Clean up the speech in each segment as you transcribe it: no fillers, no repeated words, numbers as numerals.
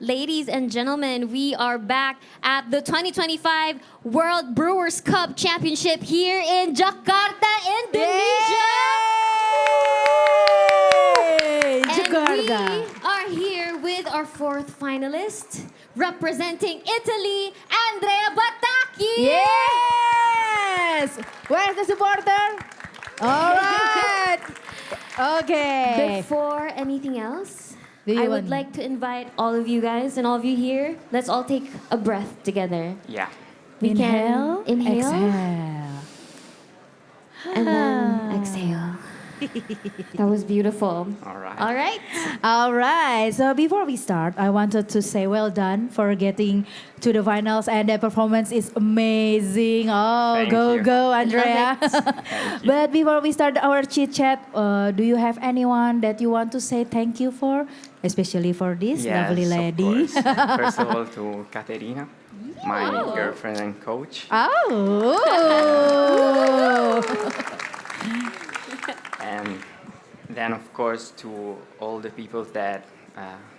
Ladies and gentlemen, we are back at the 2025 World Brewers Cup Championship here in Jakarta, Indonesia. Yay! And Jakarta. we are here with our fourth finalist, representing Italy, Andrea Batacchi. Yes! Where's the supporter? All right. Okay. Before anything else, Do you I would want- like to invite all of you guys and all of you here. Let's all take a breath together. Yeah. We Inhale, can inhale exhale. and then exhale. That was beautiful. All right. All right. All right. So before we start, I wanted to say well done for getting to the finals, and the performance is amazing. Oh, Thank go you. go, Andrea! it. Thank you. But before we start our chit chat, do you have anyone that you want to say thank you for, especially for this lovely Yes, lady? of course. First of all, to Caterina, my girlfriend and coach. Oh. And then, of course, to all the people that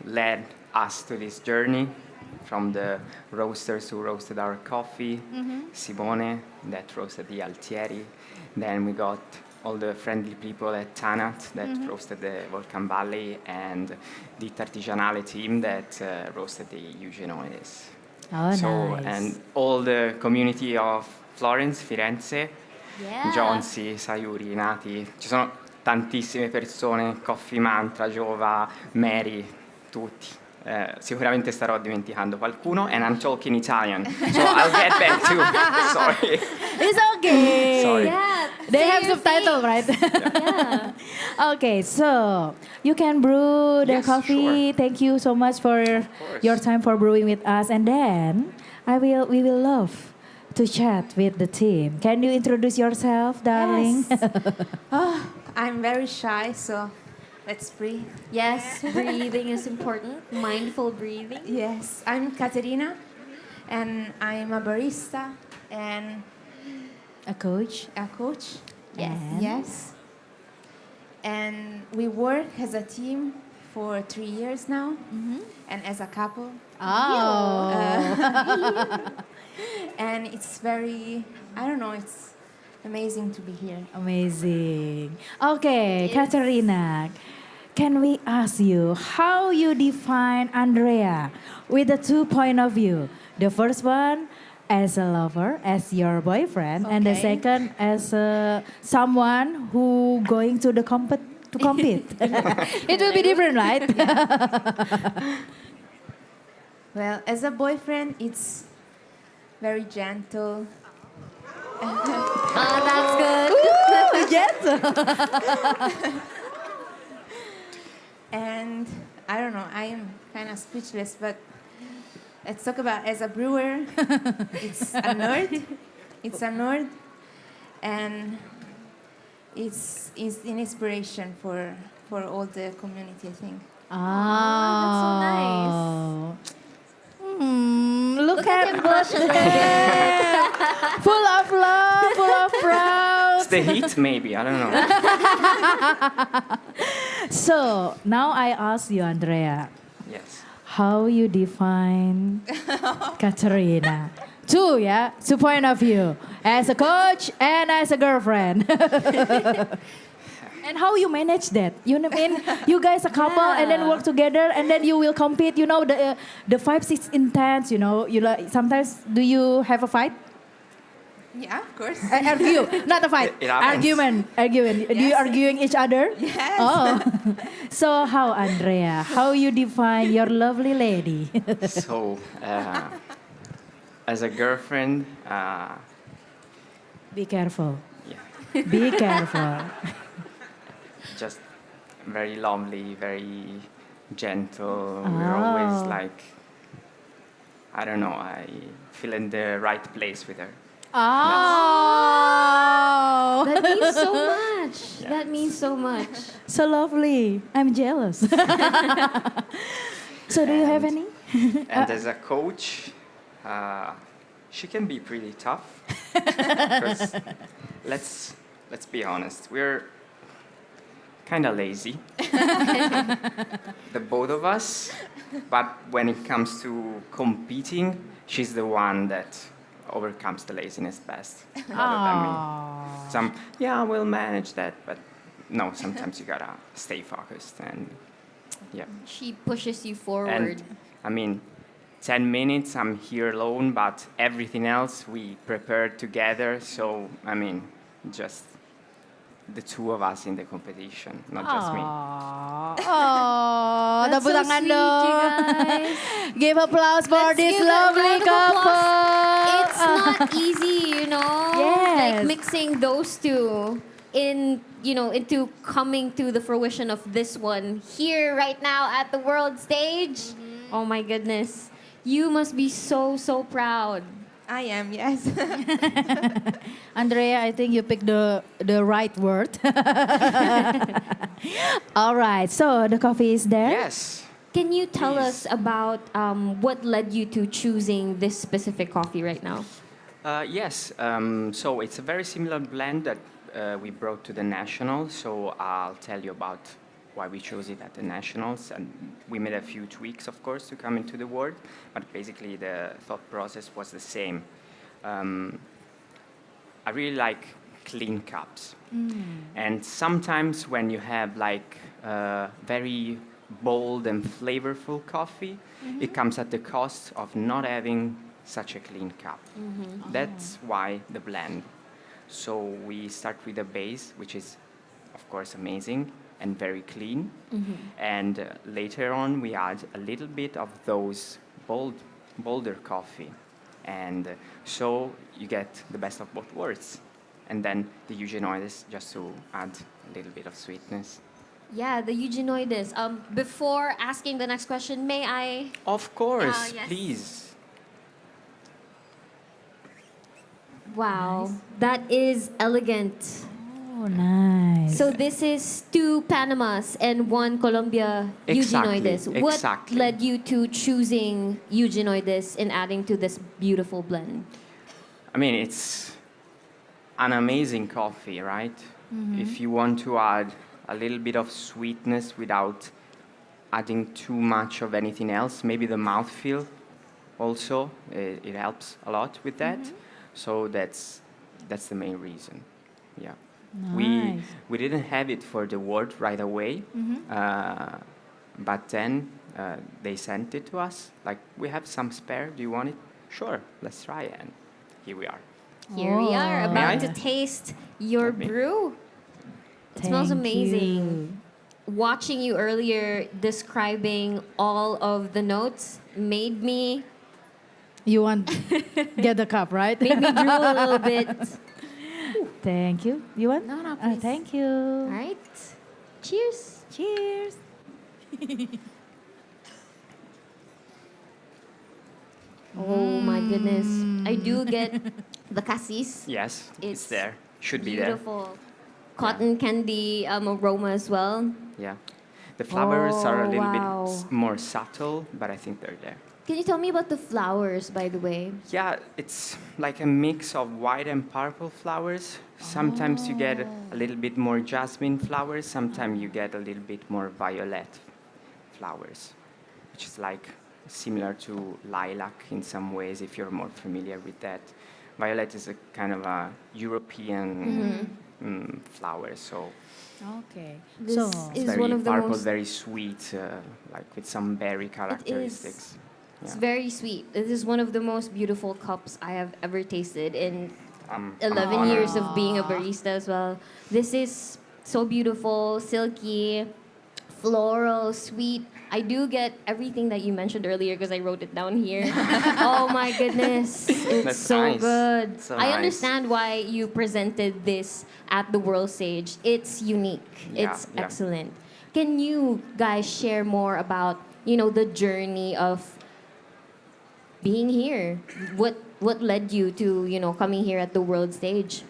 led us to this journey, from the roasters who roasted our coffee, Simone, that roasted the Altieri. Then we got all the friendly people at Tanat that roasted the Volcan Valley, and the Artigianale team that roasted the Eugenioides. Oh, So, nice. and all the community of Florence, Firenze, Yeah. Jonsi, Sayuri, Nati, ci sono tantissime persone, Coffee Mantra, Giova, Mary, tutti. Sicuramente starò dimenticando qualcuno, and I'm talking Italian, so I'll get back to. Sorry. It's okay. Sorry. Yeah. They say have your subtitle, thing. right? Yeah. Okay, so you can brew the Yes, coffee. sure. Thank you so much for course. your time for brewing with us, and then we will love to chat with the team. Can you introduce yourself, darling? Yes. Oh, I'm very shy, so let's breathe. Yes, breathing is important. Mindful breathing. Yes, I'm Caterina, and I'm a barista and A coach. a coach. Yes. And- Yes. And we work as a team for 3 years now, and as a couple. Oh. And it's very, I don't know, it's amazing to be here. Amazing. Okay, Yes. Katerina, can we ask you how you define Andrea with the 2 point of view? The first one as a lover, as your boyfriend, and the Okay. second as someone who going to the to compete. It will be different, right? Well, as a boyfriend, it's very gentle. Oh, that's good. Yes. And I don't know, I am kind of speechless, but let's talk about as a brewer. It's a nerd. It's a nerd. And it's an inspiration for all the community, I think. Oh, so nice. Look at at him blush a little bit. full of love, full of proud. It's the heat, maybe. I don't know. So now I ask you, Andrea, Yes. how you define Katerina? Two, yeah, 2 point of view, as a coach and as a girlfriend. And how you manage that? You know, I mean, you guys a couple and then work together and then you will compete. You know, the 5-6 intense. You know, you like sometimes. Do you have a fight? Yeah, of course. Argue, not a fight. It happens. Argument. Do you Yes. arguing each other? Yes. Oh, so how, Andrea? How you define your lovely lady? So, as a girlfriend, Be careful. yeah, Be careful. just very lovely, very gentle. We're always Oh. like, I don't know, I feel in the right place with her. Oh, That means so much. Yeah. That means so much. so lovely. I'm jealous. So do you have And- any? And as a coach, she can be pretty tough. Because let's be honest, we're kind of lazy. the both of us. But when it comes to competing, she's the one that overcomes the laziness best, rather than me. Yeah, we'll manage that, but no, sometimes you gotta stay focused and yeah. She pushes you forward. And I mean, 10 minutes, I'm here alone, but everything else we prepared together. So, I mean, just the two of us in the competition, not just me. Oh, That's tepuk so tangan sweet, dong. you guys. Give applause for Let's this give a round lovely of couple. applause. It's not easy, you know? Yes. Like mixing those two into coming to the fruition of this one here right now at the world stage. Oh my goodness. You must be so, so proud. I am, yes. Andrea, I think you picked the right word. All right, so the coffee is there. Yes. Can you tell Please. us about what led you to choosing this specific coffee right now? Yes. So it's a very similar blend that we brought to the Nationals. So I'll tell you about why we chose it at the Nationals. And we made a few tweaks, of course, to come into the world. But basically, the thought process was the same. I really like clean cups. And sometimes when you have like very bold and flavorful coffee, it comes at the cost of not having such a clean cup. That's why the blend. So we start with a base, which is, of course, amazing and very clean. And later on, we add a little bit of those bolder coffee. And so you get the best of both worlds. And then the Eugenioides, just to add a little bit of sweetness. Yeah, the Eugenioides. Before asking the next question, may I? Of course, yes. please. Wow, that is elegant. Oh, nice. So this is 2 Panamas and 1 Colombia Exactly, Eugenioides. exactly. What led you to choosing Eugenioides and adding to this beautiful blend? I mean, it's an amazing coffee, right? If you want to add a little bit of sweetness without adding too much of anything else, maybe the mouthfeel also, it helps a lot with that. So that's the main reason. Yeah. Nice. We didn't have it for the world right away, but then they sent it to us. Like, we have some spare. Do you want it? Sure, let's try it. And here we are. Here we are, Oh. about May to I? taste your Let me. brew. It smells Thank amazing. Watching you earlier describing all of the notes made me You want get the cup, right? drool a little bit. Thank you. You want? No, please. Thank you. All right. Cheers. Cheers. Oh my goodness. I do get the cassis. Yes, it's It's there. Should be there. Beautiful. Cotton candy aroma as well. Yeah. The flowers are a Oh, little wow. bit more subtle, but I think they're there. Can you tell me about the flowers, by the way? Yeah, it's like a mix of white and purple flowers. Sometimes you get a little bit more jasmine flowers, sometimes you get a little bit more violet flowers, which is like similar to lilac in some ways, if you're more familiar with that. Violet is a kind of a European flower, so Okay. This So is it's very one of the purple, most. very sweet, like with some berry characteristics. It's Yeah. very sweet. This is one of the most beautiful cups I have ever tasted in I'm 11 honored. years of being a barista as well. This is so beautiful, silky, floral, sweet. I do get everything that you mentioned earlier because I wrote it down here. Oh my goodness. It's That's so nice. good. So I nice. understand why you presented this at the world stage. It's unique. Yeah, It's yeah. excellent. Can you guys share more about, the journey of being here? What led you to, coming here at the world stage?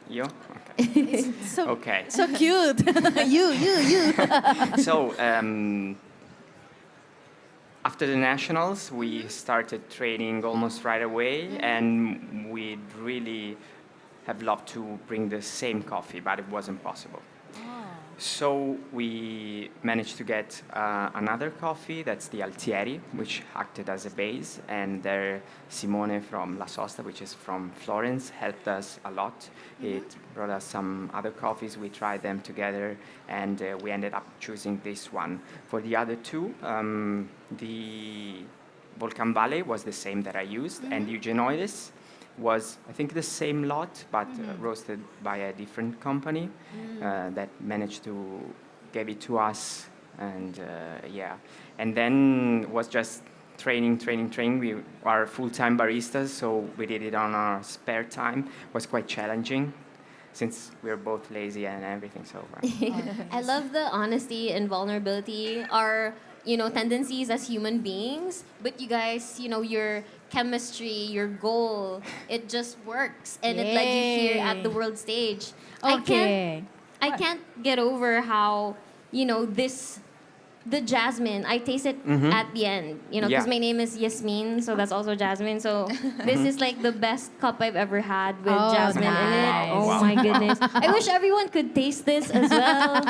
You? Okay. so Okay. so cute. you. So, after the nationals, we started training almost right away, and we really have loved to bring the same coffee, but it wasn't possible. So we managed to get another coffee, that's the Altieri, which acted as a base, and there Simone from La Sosta, which is from Florence, helped us a lot. It brought us some other coffees, we tried them together, and we ended up choosing this one. For the other two, the Volcan Valley was the same that I used, and Eugenioides was, I think, the same lot, but roasted by a different company that managed to give it to us. And yeah, and then was just training. We are full-time baristas, so we did it on our spare time. It was quite challenging since we're both lazy and everything. So I love the honesty and vulnerability, our tendencies as human beings, but you guys, your chemistry, your goal, it just works, and it led you here at the world stage. Okay. I can't get over how the jasmine, I taste it at the end, because Yeah. my name is Yasmin, so that's also jasmine. So this is like the best cup I've ever had with Oh, jasmine in it. nice. Oh Wow. my goodness. I wish everyone could taste this as well.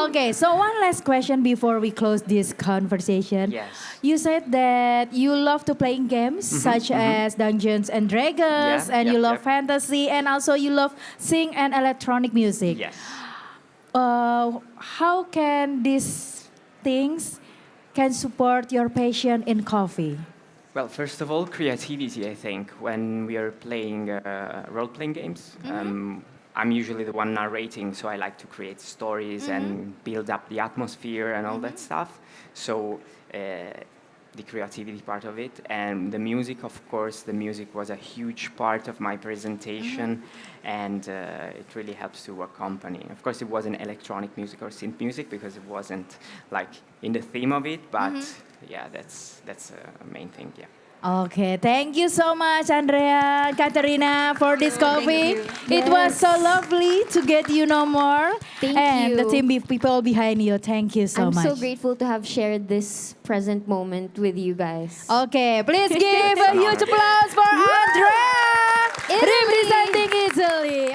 Okay, so one last question before we close this conversation. Yes. You said that you love to playing games such as Dungeons and Dragons, Yeah, and you yep, love yep. fantasy, and also you love sing and electronic music. yes. How can these things can support your passion in coffee? Well, first of all, creativity, I think. When we are playing role-playing games, I'm usually the one narrating, so I like to create stories and build up the atmosphere and all that stuff. So the creativity part of it, and the music, of course, the music was a huge part of my presentation, and it really helps to accompany. Of course, it wasn't electronic music or synth music because it wasn't like in the theme of it, but yeah, that's a main thing, yeah. Okay, thank you so much, Andrea and Katerina, for this coffee. you. It was so lovely to get you know more. Thank and the you. team people behind you, thank you so I'm much. so grateful to have shared this present moment with you guys. Okay, please give a huge applause for Andrea, representing Italy.